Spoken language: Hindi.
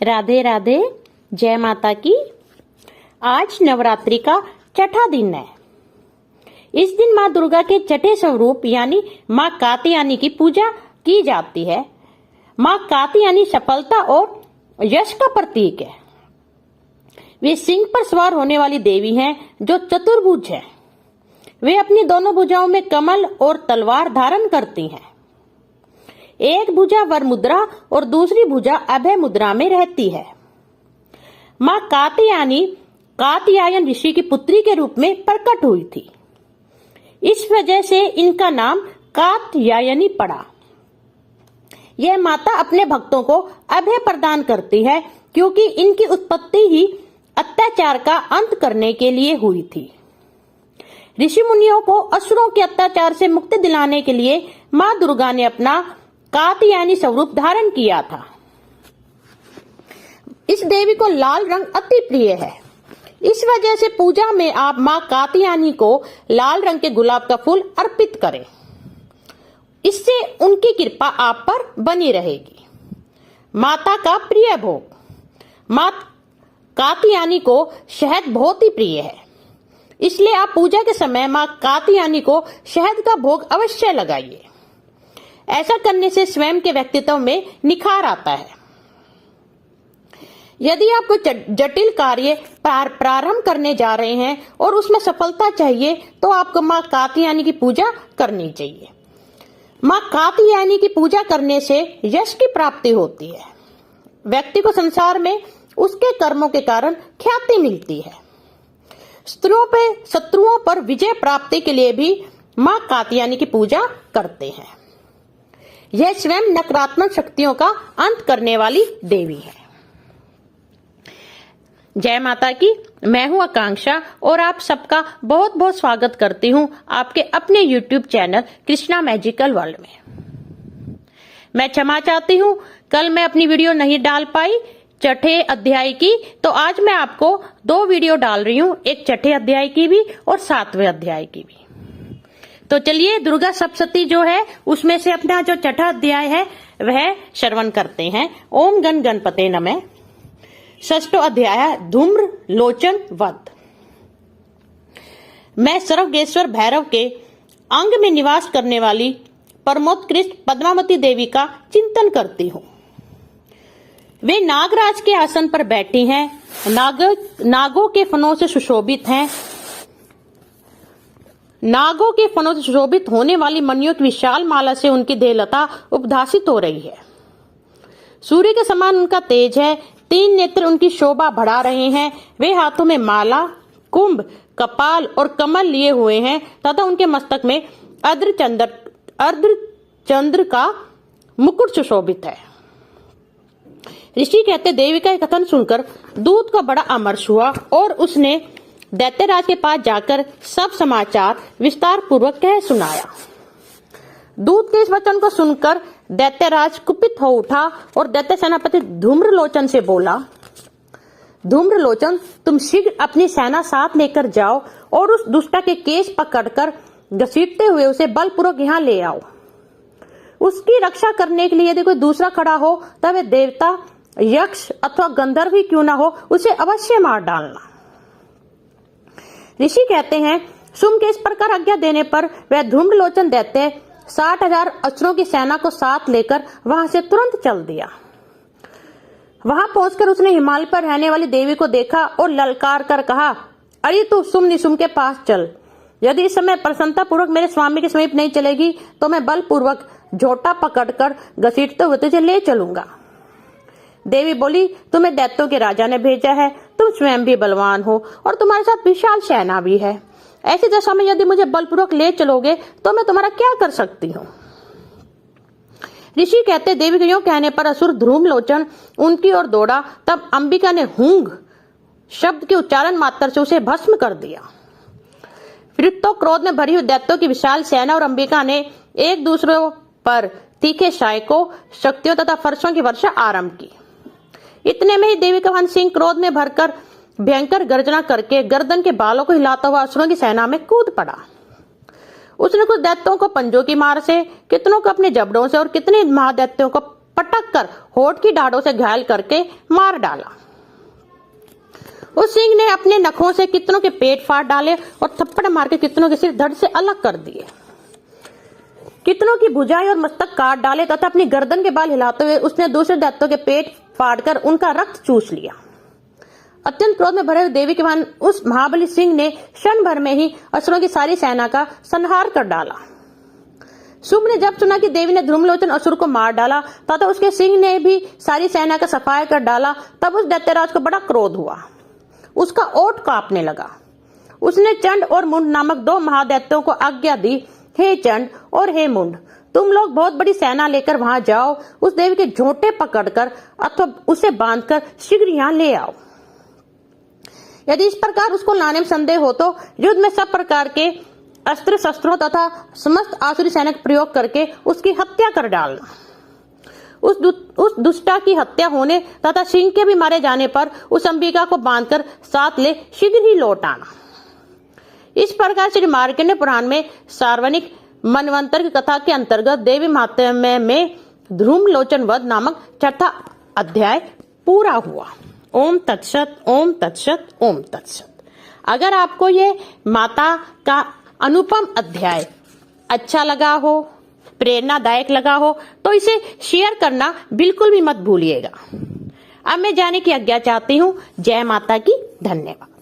राधे राधे, जय माता की। आज नवरात्रि का छठा दिन है। इस दिन माँ दुर्गा के छठे स्वरूप यानी माँ कात्यायनी की पूजा की जाती है। माँ कात्यायनी सफलता और यश का प्रतीक है। वे सिंह पर सवार होने वाली देवी हैं जो चतुर्भुज है। वे अपनी दोनों भुजाओं में कमल और तलवार धारण करती हैं। एक भुजा वर मुद्रा और दूसरी भुजा अभय मुद्रा में रहती है। माँ कात्यायनी कात्यायन ऋषि की पुत्री के रूप में प्रकट हुई थी। इस वजह से इनका नाम कात्यायनी पड़ा। यह माता अपने भक्तों को अभय प्रदान करती है क्योंकि इनकी उत्पत्ति ही अत्याचार का अंत करने के लिए हुई थी। ऋषि मुनियों को असुरों के अत्याचार से मुक्ति दिलाने के लिए माँ दुर्गा ने अपना कात्यायनी स्वरूप धारण किया था। इस देवी को लाल रंग अति प्रिय है। इस वजह से पूजा में आप माँ कात्यायनी को लाल रंग के गुलाब का फूल अर्पित करें। इससे उनकी कृपा आप पर बनी रहेगी। माता का प्रिय भोग। माँ कात्यायनी को शहद बहुत ही प्रिय है, इसलिए आप पूजा के समय माँ कात्यायनी को शहद का भोग अवश्य लगाइए। ऐसा करने से स्वयं के व्यक्तित्व में निखार आता है। यदि आप कोई जटिल कार्य प्रारंभ करने जा रहे हैं और उसमें सफलता चाहिए तो आपको माँ कात्यायनी की पूजा करनी चाहिए। माँ कात्यायनी की पूजा करने से यश की प्राप्ति होती है। व्यक्ति को संसार में उसके कर्मों के कारण ख्याति मिलती है। शत्रुओं पर विजय प्राप्ति के लिए भी माँ कात्यायनी की पूजा करते हैं। यह स्वयं नकारात्मक शक्तियों का अंत करने वाली देवी है। जय माता की। मैं हूं आकांक्षा और आप सबका बहुत बहुत स्वागत करती हूं आपके अपने YouTube channel Krishna magical world में। मैं क्षमा चाहती हूं, कल मैं अपनी वीडियो नहीं डाल पाई छठे अध्याय की, तो आज मैं आपको 2 वीडियो डाल रही हूं, एक छठे अध्याय की भी और 7वें अध्याय की भी। तो चलिए दुर्गा सप्तशती जो है उसमें से अपना जो छठा अध्याय है वह श्रवण करते हैं। ओम गण गणपते नमः। षष्ठो अध्याय धूम्र लोचन वध। मैं सर्वज्ञेश्वर भैरव के अंग में निवास करने वाली परमोत्कृष्ट पद्मावती देवी का चिंतन करती हूँ। वे नागराज के आसन पर बैठी हैं। नागों के फनों से सुशोभित हैं। नागों के फनों से सुशोभित होने वाली मणियों की विशाल माला से उनकी देहलता उपधासित हो रही है। सूर्य के समान उनका तेज है। 3 नेत्र उनकी शोभा बढ़ा रहे हैं। वे हाथों में माला, कुंभ, कपाल और कमल लिए हुए हैं तथा उनके मस्तक में अर्धचंद्र का मुकुट सुशोभित है। ऋषि कहते देवी का कथन सुनकर दूत का बड़ा अमर्ष हुआ और उसने दैत्यराज के पास जाकर सब समाचार विस्तार पूर्वक कह सुनाया। दूत के इस वचन को सुनकर दैत्यराज कुपित हो उठा और दैत्य सेनापति धूम्रलोचन से बोला, धूम्रलोचन, तुम शीघ्र अपनी सेना साथ लेकर जाओ और उस दुष्टा के केश पकड़कर घसीटते हुए उसे बलपूर्वक यहाँ ले आओ। उसकी रक्षा करने के लिए यदि कोई दूसरा खड़ा हो तब वह देवता, यक्ष अथवा गंधर्व ही क्यों ना हो, उसे अवश्य मार डालना। ऋषि कहते हैं शुंभ के इस प्रकार आज्ञा देने पर वह धूम्रलोचन दैत्य 60,000 असुरों की सेना को साथ लेकर वहां से तुरंत चल दिया। वहां पहुंचकर उसने हिमालय पर रहने वाली देवी को देखा और ललकार कर कहा, अरे तू शुंभ निशुंभ के पास चल। यदि इस समय प्रसन्नता पूर्वक मेरे स्वामी के समीप नहीं चलेगी तो मैं बलपूर्वक झोटा पकड़कर घसीटते हुए तुझे ले चलूंगा। देवी बोली, तुम्हें दैत्यों के राजा ने भेजा है। तुम स्वयं भी बलवान हो और तुम्हारे साथ विशाल सेना भी है। ऐसी दशा में यदि मुझे बलपूर्वक ले चलोगे तो मैं तुम्हारा क्या कर सकती हूँ। ऋषि कहते देवी के यूं कहने पर असुर धूम्रलोचन उनकी ओर दौड़ा। तब अंबिका ने हुंग शब्द के उच्चारण मात्र से उसे भस्म कर दिया। फिर तो क्रोध में भरी हुई दैत्यों की विशाल सेना और अंबिका ने एक दूसरे पर तीखे शायकों, शक्तियों तथा फर्शों की वर्षा आरंभ की। इतने में ही देवी का वाहन सिंह क्रोध में भरकर भयंकर गर्जना करके गर्दन के बालों को हिलाता हुआ असुरों की सेना में कूद पड़ा। उसने कुछ दैत्यों को पंजों की मार से, कितनों को अपने जबड़ों से और कितने महादैत्यों को पटक कर होठ की दाढ़ों से घायल करके मार डाला। उस सिंह ने अपने नखों से कितनों के पेट फाड़ डाले और थप्पड़ मार के कितनों के सिर धड़ से अलग कर दिए। कितनों की भुजाएं और मस्तक काट डाले तथा अपनी गर्दन के बाल हिलाते हुए उसने दूसरे दैत्यों के पेट फाड़कर उनका रक्त चूस लिया। अत्यंत क्रोध में भरे हुए देवी के मान उस महाबली सिंह ने क्षण भर में ही असुरों की सारी सेना का संहार कर डाला। शुंभ ने जब सुना कि देवी ने ध्रुमलोचन असुर को मार डाला तथा उसके सिंह ने भी सारी सेना का सफाया कर डाला, तब उस दैत्यराज को बड़ा क्रोध हुआ। उसका ओठ कांपने लगा। उसने चंड और मुंड नामक दो महादैत्यों को आज्ञा दी, हे चंड और हे मुंड, तुम लोग बहुत बड़ी सेना लेकर वहां जाओ, उस देवी के झोंटे पकड़कर अथवा उसे बांधकर शीघ्र यहाँ ले आओ। यदि इस प्रकार उसको लाने में संदेह हो तो युद्ध में सब प्रकार के अस्त्र शस्त्रों तथा समस्त आसुरी सेना का प्रयोग करके उसकी हत्या कर डालना। उस दुष्टा की हत्या होने तथा सिंह के भी मारे जाने पर उस अंबिका को बांधकर साथ ले शीघ्र ही लौट आना। इस प्रकार श्री मार्कंडेय पुराण में सार्वजनिक मनवंतर की कथा के अंतर्गत देवी महात्म्य में ध्रुमलोचन वध नामक चौथा अध्याय पूरा हुआ। ओम तत्सत, ओम तत्सत, ओम तत्सत। अगर आपको ये माता का अनुपम अध्याय अच्छा लगा हो, प्रेरणादायक लगा हो, तो इसे शेयर करना बिल्कुल भी मत भूलिएगा। अब मैं जाने की आज्ञा चाहती हूँ। जय माता की। धन्यवाद।